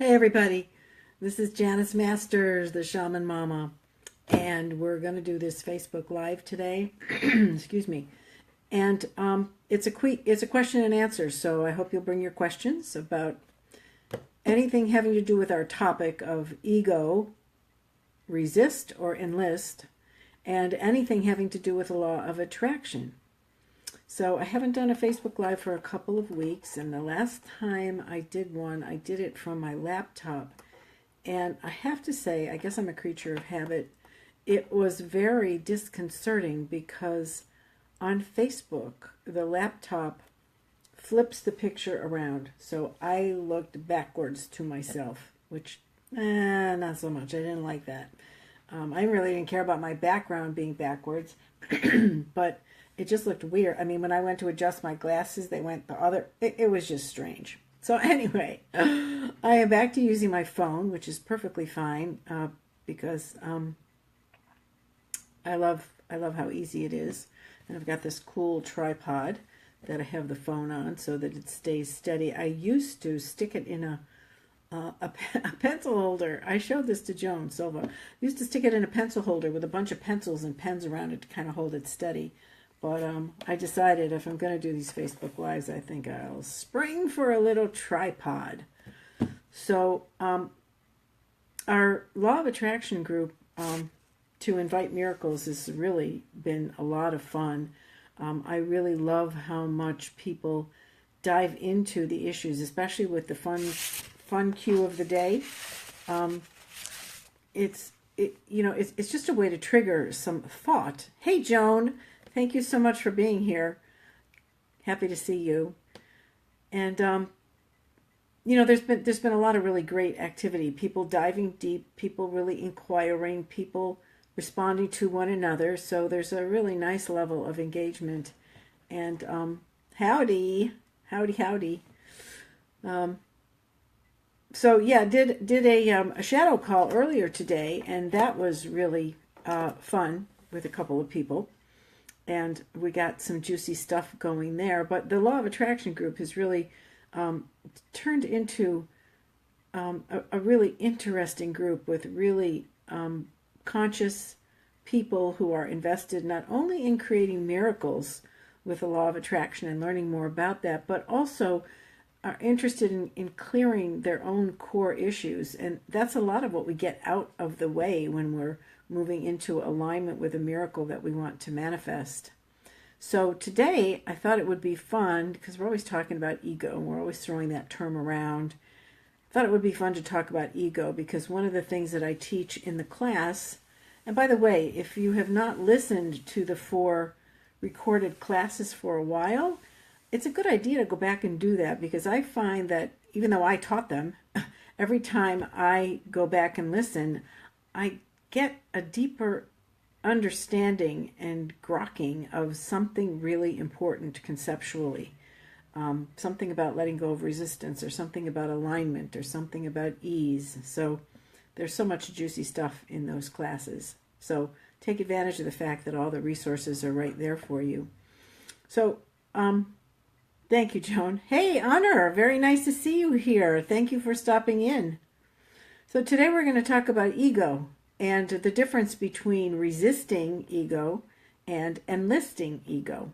Hey everybody, this is Janice Masters, the Shaman Mama, and we're going to do this Facebook Live today. Excuse me. And it's a question and answer, so I hope you'll bring your questions about anything having to do with our topic of ego, resist or enlist, and anything having to do with the law of attraction. So I haven't done a Facebook Live for a couple of weeks, and the last time I did one, I did it from my laptop. And I have to say, I guess I'm a creature of habit, it was very disconcerting because on Facebook, the laptop flips the picture around. So I looked backwards to myself, which, not so much. I didn't like that. I really didn't care about my background being backwards, but it just looked weird. I mean, when I went to adjust my glasses, they went the other. It was just strange. So anyway, I am back to using my phone, which is perfectly fine because I love how easy it is, and I've got this cool tripod that I have the phone on so that it stays steady. I used to stick it in a pencil holder. I showed this to Joan Silva. I used to stick it in a pencil holder with a bunch of pencils and pens around it to kind of hold it steady. But I decided if I'm going to do these Facebook Lives, I think I'll spring for a little tripod. So our Law of Attraction group to invite miracles has really been a lot of fun. I really love how much people dive into the issues, especially with the fun cue of the day. It's just a way to trigger some thought. Hey, Joan. Thank you so much for being here. Happy to see you. And there's been a lot of really great activity. People diving deep, people really inquiring, people responding to one another. So there's a really nice level of engagement. And howdy. So yeah, did a shadow call earlier today, and that was really fun with a couple of people. And we got some juicy stuff going there. But the Law of Attraction group has really turned into a really interesting group with really conscious people who are invested not only in creating miracles with the Law of Attraction and learning more about that, but also are interested in clearing their own core issues. And that's a lot of what we get out of the way when we're moving into alignment with a miracle that we want to manifest. So today, I thought it would be fun, because we're always talking about ego, and we're always throwing that term around. I thought it would be fun to talk about ego, because one of the things that I teach in the class, and by the way, if you have not listened to the 4 recorded classes for a while, it's a good idea to go back and do that, because I find that even though I taught them, every time I go back and listen, I get a deeper understanding and grokking of something really important conceptually. Something about letting go of resistance, or something about alignment, or something about ease. So there's so much juicy stuff in those classes. So take advantage of the fact that all the resources are right there for you. So thank you, Joan. Hey, Honor, very nice to see you here. Thank you for stopping in. So today we're going to talk about ego and the difference between resisting ego and enlisting ego.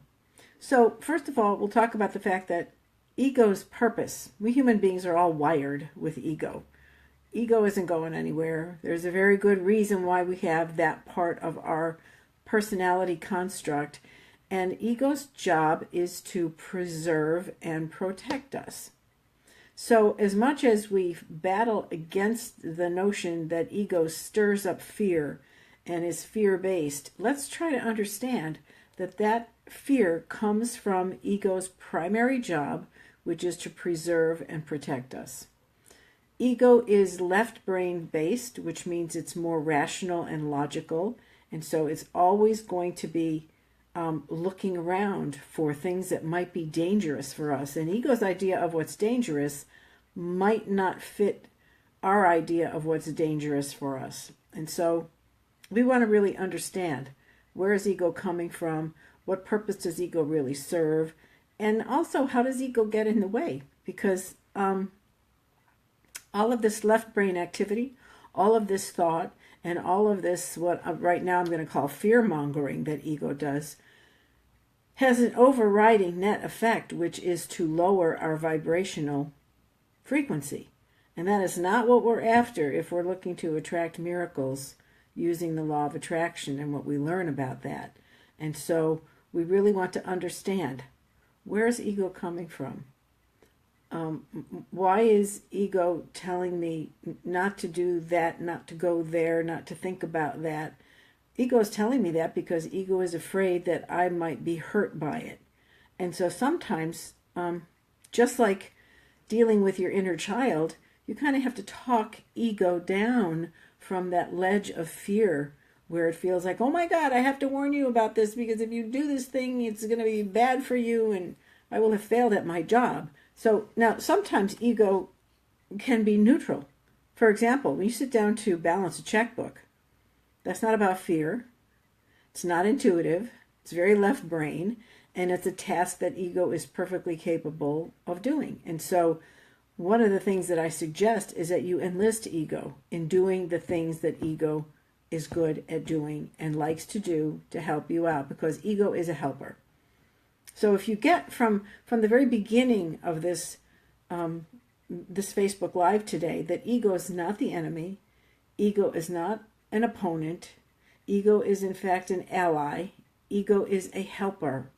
So first of all, we'll talk about the fact that ego's purpose. We human beings are all wired with ego. Ego isn't going anywhere. There's a very good reason why we have that part of our personality construct. And ego's job is to preserve and protect us. So as much as we battle against the notion that ego stirs up fear and is fear-based, let's try to understand that that fear comes from ego's primary job, which is to preserve and protect us. Ego is left brain based, which means it's more rational and logical, and so it's always going to be looking around for things that might be dangerous for us. And ego's idea of what's dangerous might not fit our idea of what's dangerous for us. And so we want to really understand, where is ego coming from? What purpose does ego really serve? And also, how does ego get in the way? Because All of this left brain activity, all of this thought, and all of this, what right now I'm going to call fear mongering that ego does, has an overriding net effect, which is to lower our vibrational frequency. And that is not what we're after if we're looking to attract miracles using the law of attraction and what we learn about that. And so we really want to understand, where is ego coming from? Why is ego telling me not to do that, not to go there, not to think about that? Ego is telling me that because ego is afraid that I might be hurt by it. And so sometimes, just like dealing with your inner child, you kind of have to talk ego down from that ledge of fear where it feels like, oh my God, I have to warn you about this because if you do this thing, it's going to be bad for you and I will have failed at my job. So now sometimes ego can be neutral. For example, when you sit down to balance a checkbook, that's not about fear. It's not intuitive. It's very left brain. And it's a task that ego is perfectly capable of doing. And so one of the things that I suggest is that you enlist ego in doing the things that ego is good at doing and likes to do to help you out, because ego is a helper. So if you get from the very beginning of this this Facebook Live today that ego is not the enemy, ego is not an opponent, ego is in fact an ally, ego is a helper.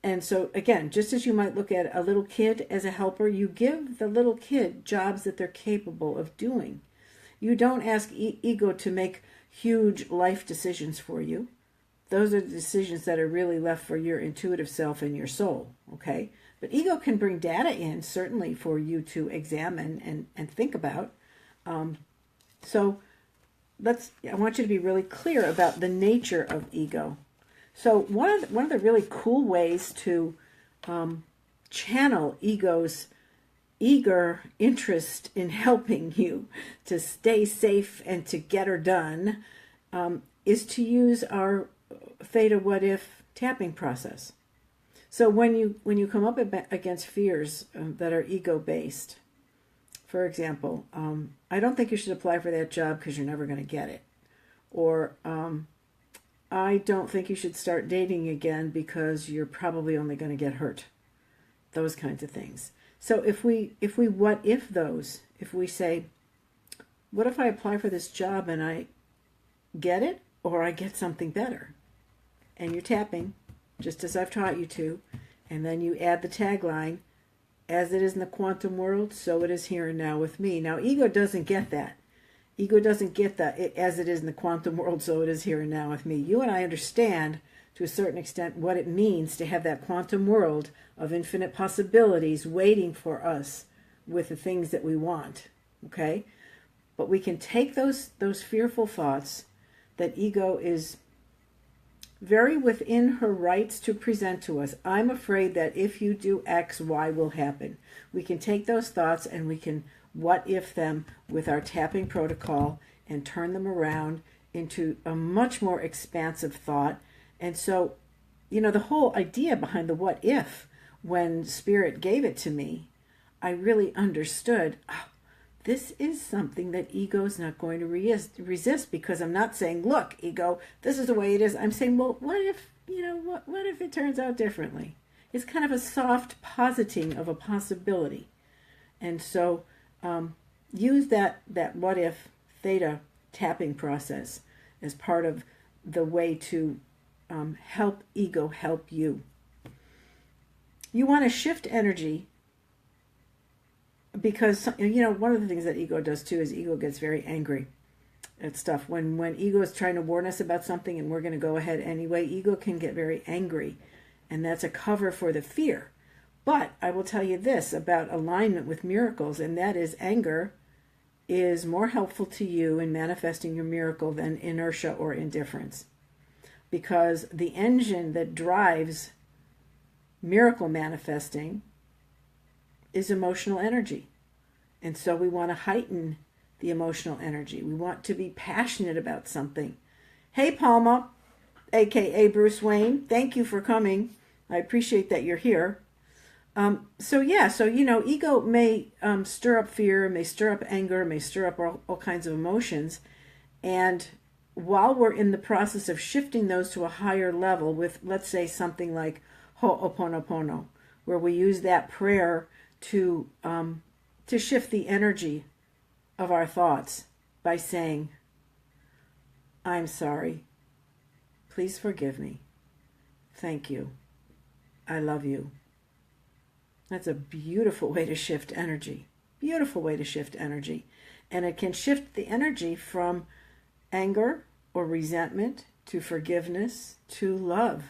And so again, just as you might look at a little kid as a helper, you give the little kid jobs that they're capable of doing. You don't ask ego to make huge life decisions for you. Those are the decisions that are really left for your intuitive self and your soul, okay? But ego can bring data in, certainly, for you to examine and think about. So I want you to be really clear about the nature of ego. So one of the really cool ways to channel ego's eager interest in helping you to stay safe and to get her done is to use our theta what if tapping process. So when you come up against fears that are ego based, for example, I don't think you should apply for that job because you're never going to get it, or I don't think you should start dating again because you're probably only going to get hurt. Those kinds of things. So if we what if those, if we say, what if I apply for this job and I get it or I get something better? And you're tapping, just as I've taught you to, and then you add the tagline, as it is in the quantum world, so it is here and now with me. Now, ego doesn't get that. Ego doesn't get that, as it is in the quantum world, so it is here and now with me. You and I understand, to a certain extent, what it means to have that quantum world of infinite possibilities waiting for us with the things that we want, okay? But we can take those fearful thoughts that ego is very within her rights to present to us. I'm afraid that if you do X, Y will happen. We can take those thoughts and we can what if them with our tapping protocol and turn them around into a much more expansive thought. And so, the whole idea behind the what if, when Spirit gave it to me, I really understood, this is something that ego is not going to resist, because I'm not saying, look, ego, this is the way it is. I'm saying, well, what if, what if it turns out differently? It's kind of a soft positing of a possibility. And so use that what if theta tapping process as part of the way to help ego help you. You want to shift energy, because one of the things that ego does too is ego gets very angry at stuff. When ego is trying to warn us about something and we're going to go ahead anyway, ego can get very angry, and that's a cover for the fear. But I will tell you this about alignment with miracles, and that is anger is more helpful to you in manifesting your miracle than inertia or indifference. Because the engine that drives miracle manifesting is emotional energy. And so we want to heighten the emotional energy. We want to be passionate about something. Hey, Palma, aka Bruce Wayne, thank you for coming. I appreciate that you're here. So ego may stir up fear, may stir up anger, may stir up all kinds of emotions. And while we're in the process of shifting those to a higher level with, let's say, something like Ho'oponopono, where we use that prayer to shift the energy of our thoughts by saying, I'm sorry. Please forgive me. Thank you. I love you. That's a beautiful way to shift energy. Beautiful way to shift energy. And it can shift the energy from anger or resentment to forgiveness to love.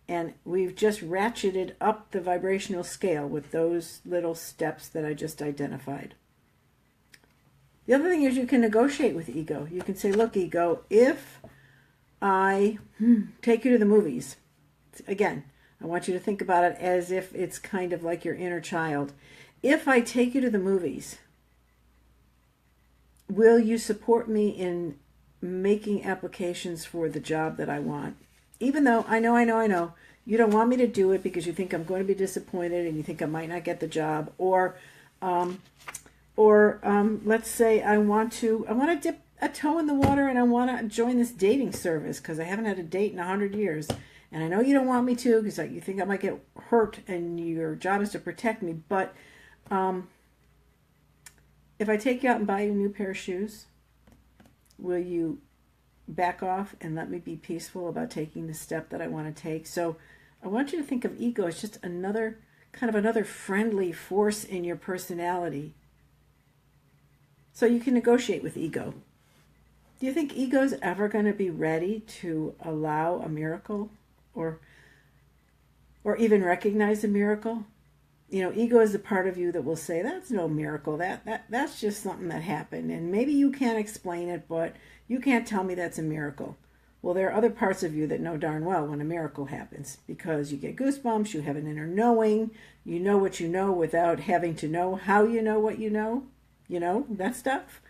And we've just ratcheted up the vibrational scale with those little steps that I just identified. The other thing is you can negotiate with ego. You can say, look, ego, if I take you to the movies, again, I want you to think about it as if it's kind of like your inner child. If I take you to the movies, will you support me in making applications for the job that I want? Even though I know, you don't want me to do it because you think I'm going to be disappointed and you think I might not get the job. Or let's say I want to dip a toe in the water and I want to join this dating service because I haven't had a date in 100 years. And I know you don't want me to because you think I might get hurt and your job is to protect me. But if I take you out and buy you a new pair of shoes, will you back off and let me be peaceful about taking the step that I want to take? So I want you to think of ego as just another friendly force in your personality. So you can negotiate with ego. Do you think ego's ever going to be ready to allow a miracle or even recognize a miracle? Ego is the part of you that will say, that's no miracle. That's just something that happened. And maybe you can't explain it, but you can't tell me that's a miracle. Well, there are other parts of you that know darn well when a miracle happens because you get goosebumps, you have an inner knowing, you know what you know without having to know how you know what you know, that stuff.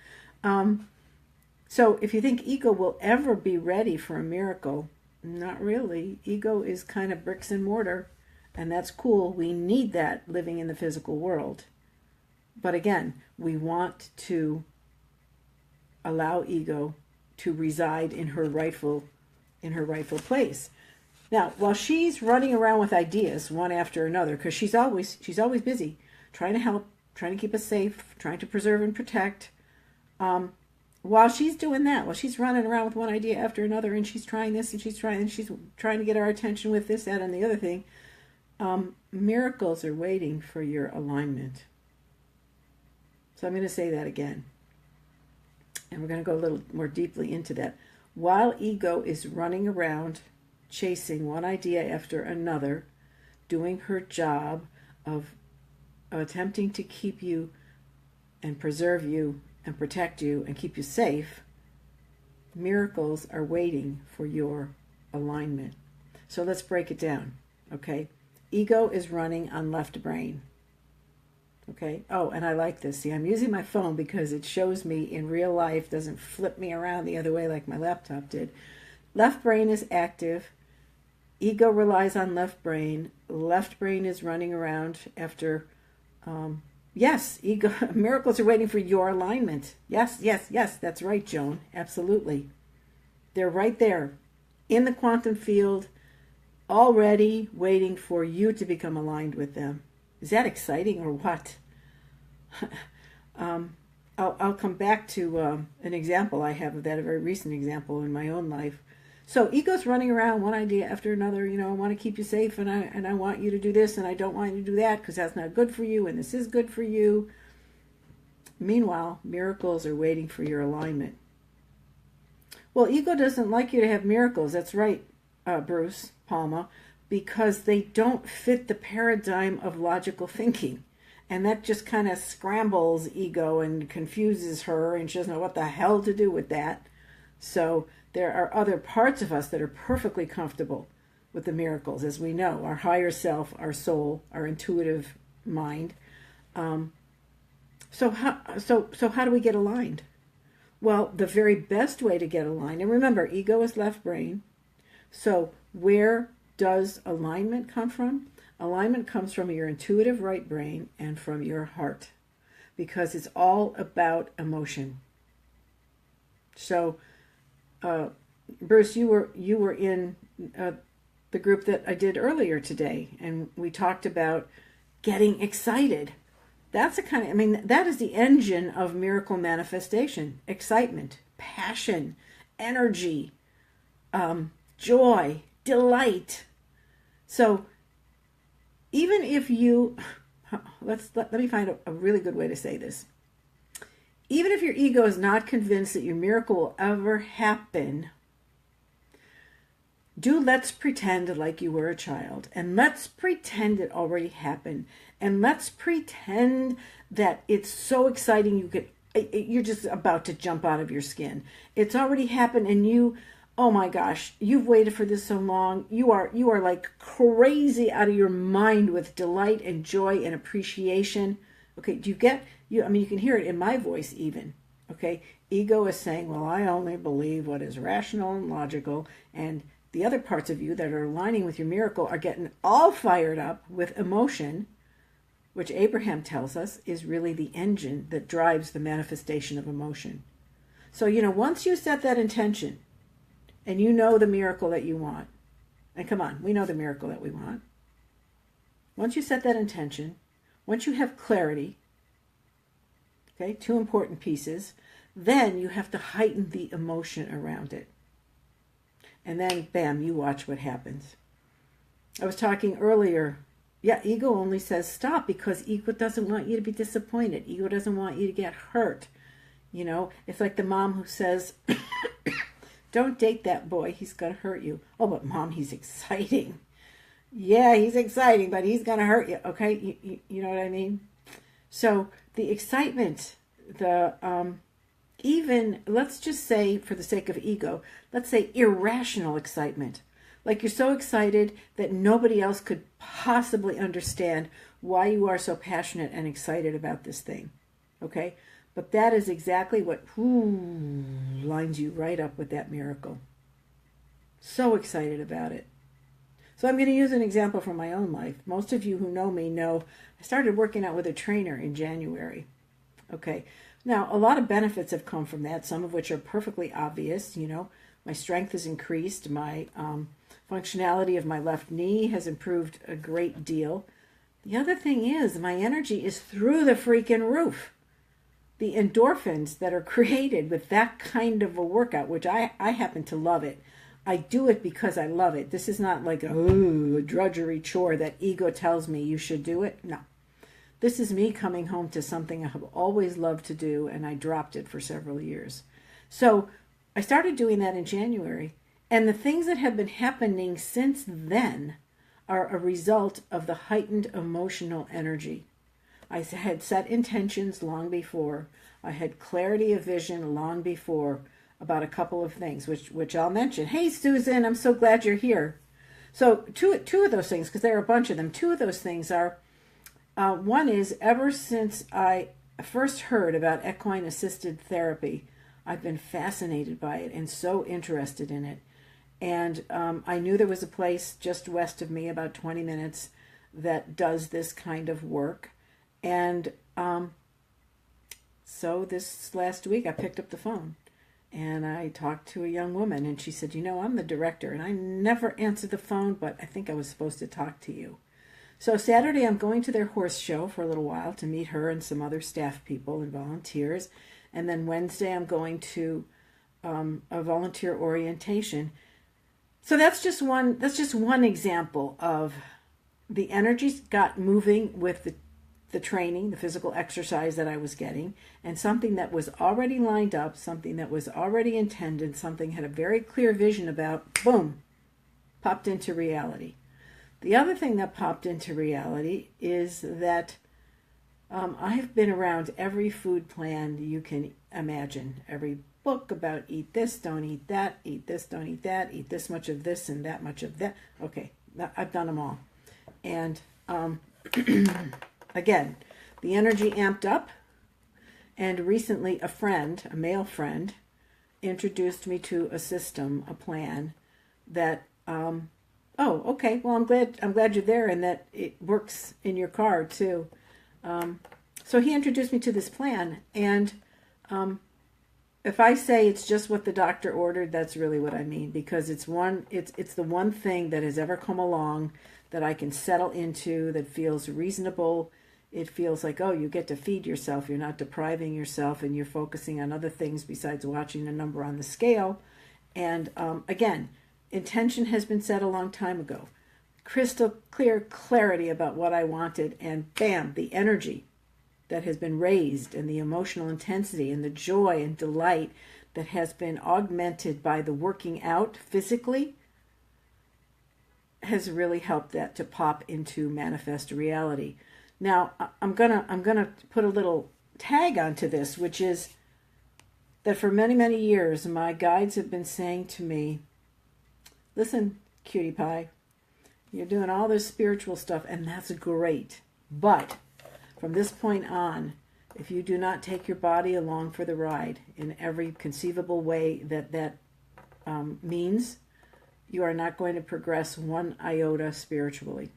So if you think ego will ever be ready for a miracle, not really. Ego is kind of bricks and mortar, and that's cool. We need that living in the physical world. But again, we want to allow ego to reside in her rightful place. Now, while she's running around with ideas one after another, because she's always busy trying to help, trying to keep us safe, trying to preserve and protect. While she's doing that, while she's running around with one idea after another, and she's trying this and she's trying to get our attention with this, that, and the other thing, miracles are waiting for your alignment. So I'm going to say that again. And we're going to go a little more deeply into that. While ego is running around, chasing one idea after another, doing her job of attempting to keep you and preserve you and protect you and keep you safe, miracles are waiting for your alignment. So let's break it down, okay? Ego is running on left brain. Okay. Oh, and I like this. See, I'm using my phone because it shows me in real life, doesn't flip me around the other way like my laptop did. Left brain is active. Ego relies on left brain. Left brain is running around after, yes, ego. Miracles are waiting for your alignment. Yes, that's right, Joan. Absolutely. They're right there in the quantum field, already waiting for you to become aligned with them. Is that exciting or what? I'll come back to an example I have of that, a very recent example in my own life. So ego's running around one idea after another. I want to keep you safe, and I want you to do this, and I don't want you to do that because that's not good for you, and this is good for you. Meanwhile, miracles are waiting for your alignment. Well, ego doesn't like you to have miracles. That's right, Bruce Palma. Because they don't fit the paradigm of logical thinking. And that just kind of scrambles ego and confuses her, and she doesn't know what the hell to do with that. So there are other parts of us that are perfectly comfortable with the miracles, as we know, our higher self, our soul, our intuitive mind. So how do we get aligned? Well, the very best way to get aligned, and remember, ego is left brain. So where does alignment come from? Alignment comes from your intuitive right brain and from your heart, because it's all about emotion. So, Bruce, you were in the group that I did earlier today, and we talked about getting excited. That's that is the engine of miracle manifestation: excitement, passion, energy, joy, delight. So, even if you, let me find a really good way to say this. Even if your ego is not convinced that your miracle will ever happen, let's pretend like you were a child, and let's pretend it already happened, and let's pretend that it's so exciting you're just about to jump out of your skin. It's already happened, and oh my gosh, you've waited for this so long. You are like crazy out of your mind with delight and joy and appreciation. Okay, do you get you? I mean, you can hear it in my voice even. Okay, ego is saying, well, I only believe what is rational and logical, and the other parts of you that are aligning with your miracle are getting all fired up with emotion, which Abraham tells us is really the engine that drives the manifestation of emotion. So, once you set that intention and you know the miracle that you want, and come on, we know the miracle that we want. Once you set that intention, once you have clarity, okay, two important pieces, then you have to heighten the emotion around it. And then, bam, you watch what happens. I was talking earlier. Yeah, ego only says stop because ego doesn't want you to be disappointed. Ego doesn't want you to get hurt. It's like the mom who says, don't date that boy. He's going to hurt you. Oh, but Mom, he's exciting. Yeah, he's exciting, but he's going to hurt you. Okay, you know what I mean? So the excitement, even, let's just say, for the sake of ego, let's say irrational excitement. Like you're so excited that nobody else could possibly understand why you are so passionate and excited about this thing. Okay? But that is exactly what lines you right up with that miracle. So excited about it. So I'm going to use an example from my own life. Most of you who know me know I started working out with a trainer in January. Okay? Now, a lot of benefits have come from that, some of which are perfectly obvious. My strength has increased. My functionality of my left knee has improved a great deal. The other thing is my energy is through the freaking roof. The endorphins that are created with that kind of a workout, which I happen to love it. I do it because I love it. This is not like a drudgery chore that ego tells me you should do it. No. This is me coming home to something I have always loved to do, and I dropped it for several years. So I started doing that in January, and the things that have been happening since then are a result of the heightened emotional energy. I had set intentions long before. I had clarity of vision long before about a couple of things, which I'll mention. Hey, Susan, I'm so glad you're here. So two of those things, because there are a bunch of them, two of those things are, one is, ever since I first heard about equine-assisted therapy, I've been fascinated by it and so interested in it. And I knew there was a place just west of me, about 20 minutes, that does this kind of work. And so this last week I picked up the phone and I talked to a young woman, and she said, I'm the director, and I never answered the phone, but I think I was supposed to talk to you. So Saturday I'm going to their horse show for a little while to meet her and some other staff people and volunteers. And then Wednesday I'm going to a volunteer orientation. So that's just one example of the energies got moving with the training, the physical exercise that I was getting, and something that was already lined up, something that was already intended, something had a very clear vision about, boom, popped into reality. The other thing that popped into reality is that I've been around every food plan you can imagine. Every book about eat this, don't eat that, eat this, don't eat that, eat this much of this and that much of that. Okay, I've done them all. And again, the energy amped up. And recently a male friend, introduced me to a system, a plan that Oh, okay. Well, I'm glad you're there and that it works in your car too. So he introduced me to this plan, and if I say it's just what the doctor ordered, that's really what I mean, because it's the one thing that has ever come along that I can settle into, that feels reasonable. It feels like, oh, you get to feed yourself. You're not depriving yourself, and you're focusing on other things besides watching the number on the scale. And again, intention has been set a long time ago. Crystal clear clarity about what I wanted, and bam, the energy that has been raised, and the emotional intensity and the joy and delight that has been augmented by the working out physically has really helped that to pop into manifest reality. Now, I'm gonna put a little tag onto this, which is that for many, many years, my guides have been saying to me, listen, cutie pie, you're doing all this spiritual stuff, and that's great. But from this point on, if you do not take your body along for the ride in every conceivable way that means, you are not going to progress one iota spiritually.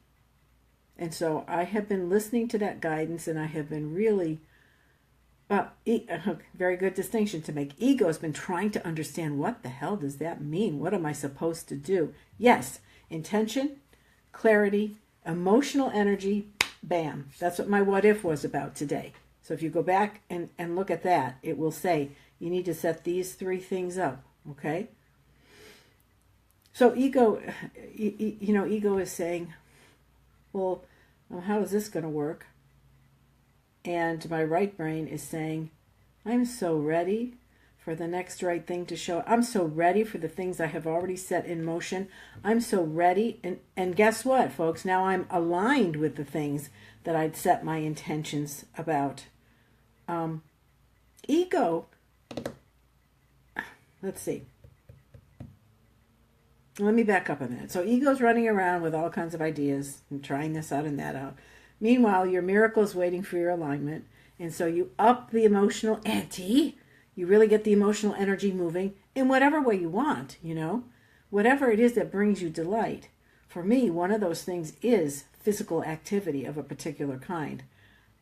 And so I have been listening to that guidance, and I have been really, very good distinction to make. Ego has been trying to understand, what the hell does that mean? What am I supposed to do? Yes, intention, clarity, emotional energy, bam. That's what my what if was about today. So if you go back and look at that, it will say you need to set these three things up, okay? So ego, ego is saying, well, how is this going to work? And my right brain is saying, I'm so ready for the next right thing to show. I'm so ready for the things I have already set in motion. I'm so ready. And guess what, folks? Now I'm aligned with the things that I'd set my intentions about. Ego, let's see. Let me back up a minute. So ego's running around with all kinds of ideas and trying this out and that out. Meanwhile, your miracle is waiting for your alignment. And so you up the emotional ante. You really get the emotional energy moving in whatever way you want, whatever it is that brings you delight. For me, one of those things is physical activity of a particular kind.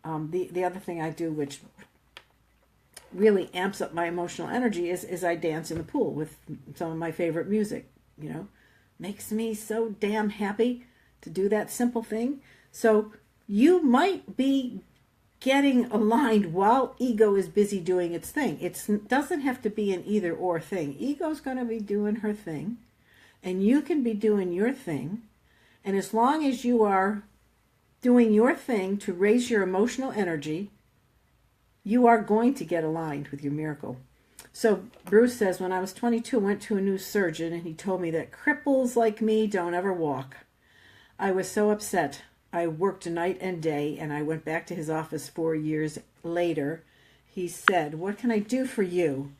The other thing I do, which really amps up my emotional energy, is I dance in the pool with some of my favorite music. Makes me so damn happy to do that simple thing. So you might be getting aligned while ego is busy doing its thing. It doesn't have to be an either or thing. Ego's going to be doing her thing, and you can be doing your thing. And as long as you are doing your thing to raise your emotional energy, you are going to get aligned with your miracle. So Bruce says, when I was 22, I went to a new surgeon, and he told me that cripples like me don't ever walk. I was so upset. I worked night and day, and I went back to his office 4 years later. He said, what can I do for you?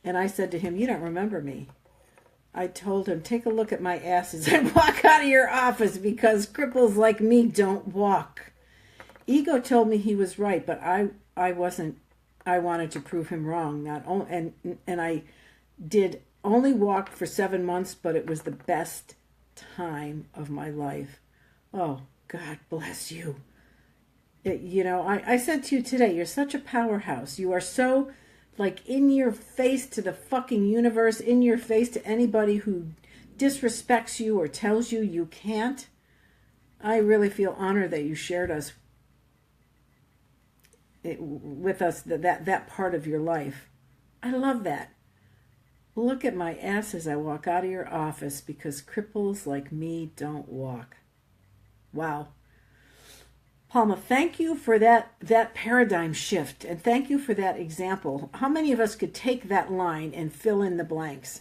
And I said to him, you don't remember me. I told him, take a look at my ass as I walk out of your office, because cripples like me don't walk. Ego told me he was right, but I wasn't. I wanted to prove him wrong. And I did only walk for 7 months, but it was the best time of my life. Oh, God bless you. I said to you today, you're such a powerhouse. You are so, in your face to the fucking universe, in your face to anybody who disrespects you or tells you you can't. I really feel honored that you shared with us that part of your life. I love that. Look at my ass as I walk out of your office, because cripples like me don't walk. Wow. Palma, thank you for that paradigm shift, and thank you for that example. How many of us could take that line and fill in the blanks?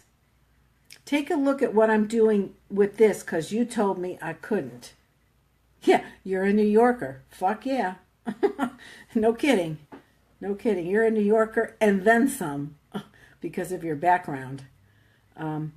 Take a look at what I'm doing with this, because you told me I couldn't. Yeah, you're a New Yorker. Fuck yeah. No kidding. No kidding. You're a New Yorker and then some, because of your background. And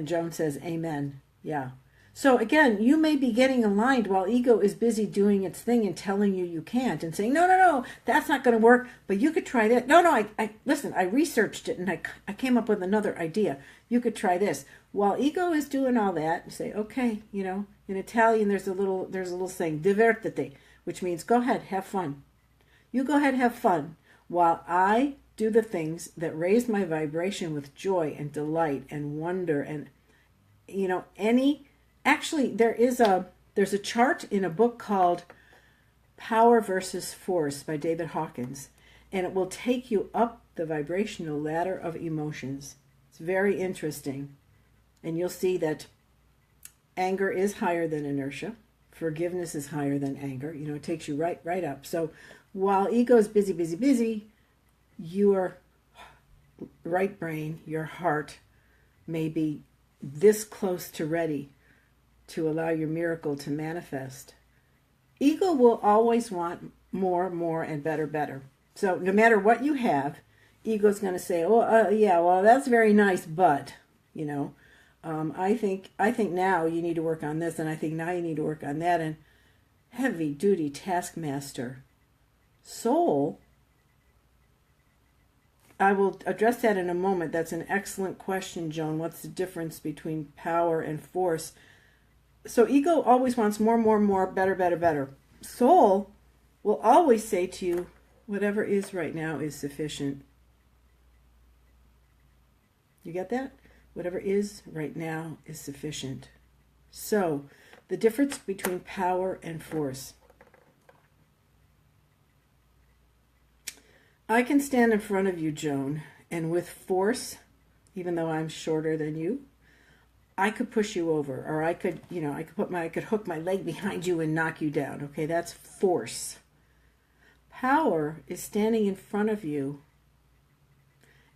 Joan says, amen. Yeah. So again, you may be getting aligned while ego is busy doing its thing and telling you you can't and saying, no, no, no, that's not going to work, but you could try that. No, no, listen, I researched it and I came up with another idea. You could try this. While ego is doing all that, you say, okay, in Italian, there's a little saying, divertiti, which means go ahead, have fun. You go ahead, have fun, while I do the things that raise my vibration with joy and delight and wonder and, actually, there's a chart in a book called Power versus Force by David Hawkins, and it will take you up the vibrational ladder of emotions. It's very interesting. And you'll see that anger is higher than inertia. Forgiveness is higher than anger. It takes you right up. So while ego is busy, busy, busy, your right brain, your heart, may be this close to ready to allow your miracle to manifest. Ego will always want more, and better. So no matter what you have, ego's going to say, oh, yeah, well, that's very nice, but, I think now you need to work on this, and I think now you need to work on that, and heavy-duty taskmaster. Soul, I will address that in a moment. That's an excellent question, Joan. What's the difference between power and force? So ego always wants more, better. Soul will always say to you, whatever is right now is sufficient. You get that? Whatever is right now is sufficient. So, the difference between power and force. I can stand in front of you, Joan, and with force, even though I'm shorter than you, I could push you over, or I could hook my leg behind you and knock you down. Okay, that's force. Power is standing in front of you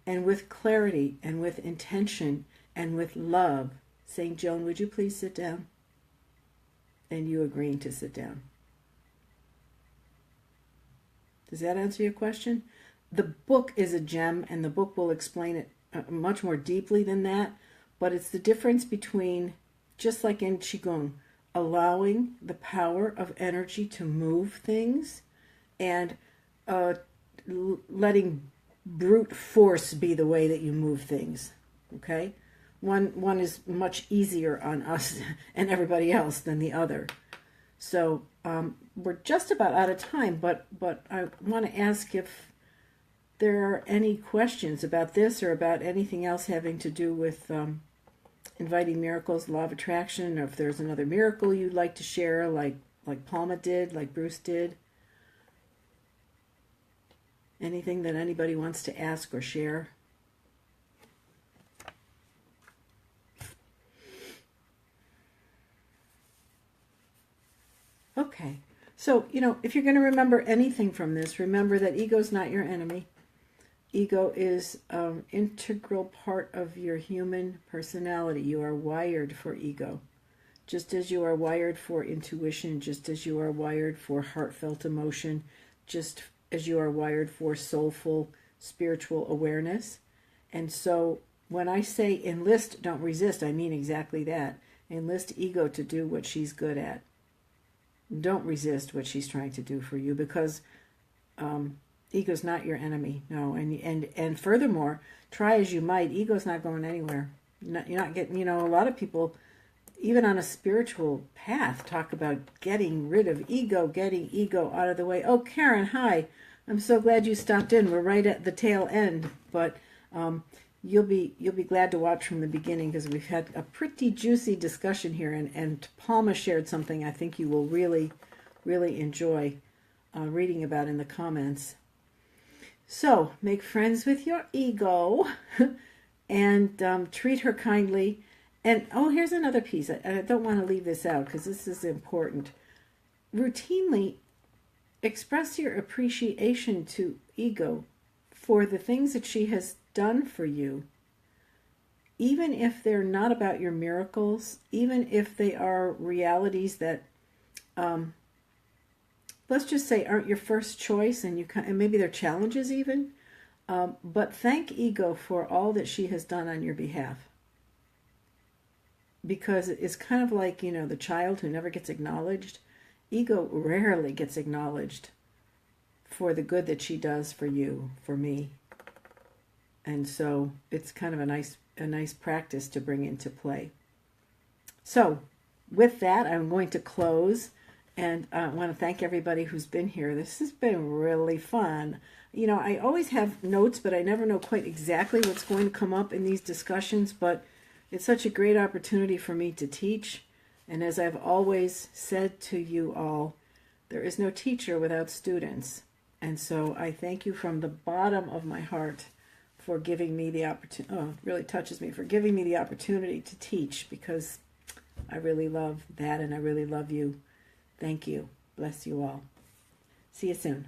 and with clarity and with intention and with love, saying, Joan, would you please sit down? And you agreeing to sit down. Does that answer your question? The book is a gem, and the book will explain it much more deeply than that. But it's the difference between, just like in Qigong, allowing the power of energy to move things and letting brute force be the way that you move things. Okay? One is much easier on us and everybody else than the other. So we're just about out of time, but I want to ask if there are any questions about this or about anything else having to do with inviting miracles, law of attraction, or if there's another miracle you'd like to share, like Palma did, like Bruce did. Anything that anybody wants to ask or share? Okay. So, if you're going to remember anything from this, remember that ego's not your enemy. Ego is an integral part of your human personality. You are wired for ego. Just as you are wired for intuition, just as you are wired for heartfelt emotion, just as you are wired for soulful spiritual awareness. And so when I say enlist, don't resist, I mean exactly that. Enlist ego to do what she's good at. Don't resist what she's trying to do for you, because ego's not your enemy. No, and furthermore, try as you might, ego's not going anywhere. You're not getting, a lot of people, even on a spiritual path, talk about getting rid of ego, getting ego out of the way. Oh, Karen, hi. I'm so glad you stopped in. We're right at the tail end, but you'll be glad to watch from the beginning, because we've had a pretty juicy discussion here, and Palma shared something I think you will really, really enjoy reading about in the comments. So, make friends with your ego and treat her kindly. And, here's another piece. I don't want to leave this out, because this is important. Routinely express your appreciation to ego for the things that she has done for you, even if they're not about your miracles, even if they are realities that, let's just say, aren't your first choice, and maybe they're challenges even. But thank ego for all that she has done on your behalf. because it's kind of like, the child who never gets acknowledged. Ego rarely gets acknowledged for the good that she does for you, for me. And so it's kind of a nice practice to bring into play. So with that, I'm going to close, and I want to thank everybody who's been here. This has been really fun. I always have notes, but I never know quite exactly what's going to come up in these discussions, but it's such a great opportunity for me to teach. And as I've always said to you all, there is no teacher without students. And so I thank you from the bottom of my heart for giving me the opportunity. Oh, it really touches me, for giving me the opportunity to teach, because I really love that and I really love you. Thank you. Bless you all. See you soon.